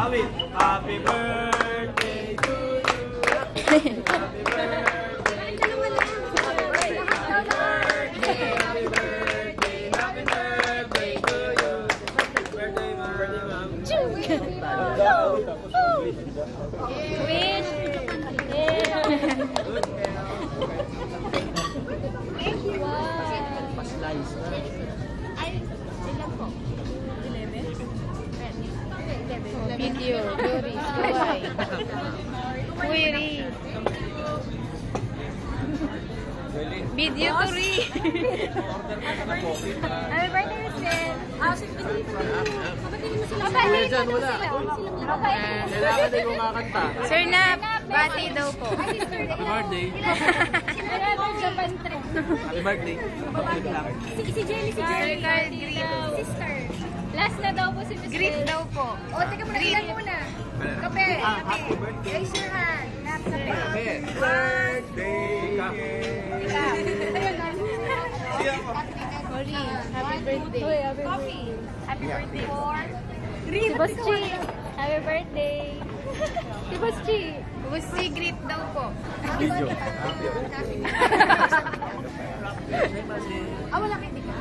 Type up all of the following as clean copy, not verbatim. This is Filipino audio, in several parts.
Awit. Happy birthday to you. Happy birthday. Happy birthday. Happy birthday to you. Birthday, ma'am. Wish. Pa-slice na. Video, Doris, Kawai. Query. Video to read. Happy birthday, Michelle. Kuya dyan, wala. Kailangan din kong kakanta. Sir Nap, bati daw po. Happy birthday. Happy birthday. Si Jelly, si Sir Jelly. Carl Green. Sister. Last na daw po si Miss Greet Jelly. daw po. O, teka muna, ilan muna. Kape, Happy kape. birthday. Raise your hand. Kape. Happy birthday. Oli, happy birthday. Coffee. Happy birthday. Si Boschi, happy birthday. Si Boschi. Boschi, greet daw po. Video. Ah, wala kayo tika.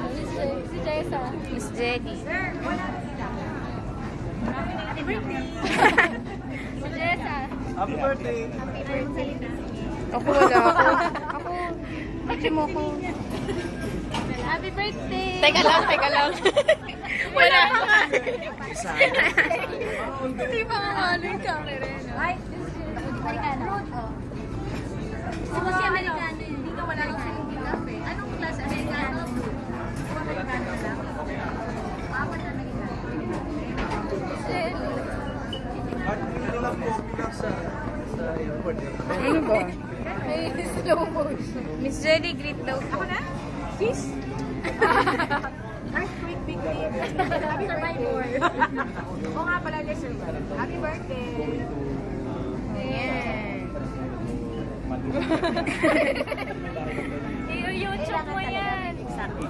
Si Jessa. Miss Jenny. Sir, wala kayo tika. Happy birthday. Si Jessa. Happy birthday. Happy birthday. Ako wala ako. Ako. Pati mo ko. Happy birthday. Teka lang, teka lang. Wala ka nga. Hindi pa nga ano yung camera. Ay, Amerikano. Oh. Si Bossy Amerikano yun. Hindi ka wala lang sa yung kape. Anong class? Amerikano? Amerikano lang. Apat na Amerikano. Ano lang po sa airport. Ano ba? May slow motion. Miss Jelly, greet daw po. Ako na? Kiss? Earthquake big name. Happy survivor. Oo nga pala, let's survive. Happy birthday. Ayan. I-YouTube mo yan. Exactly.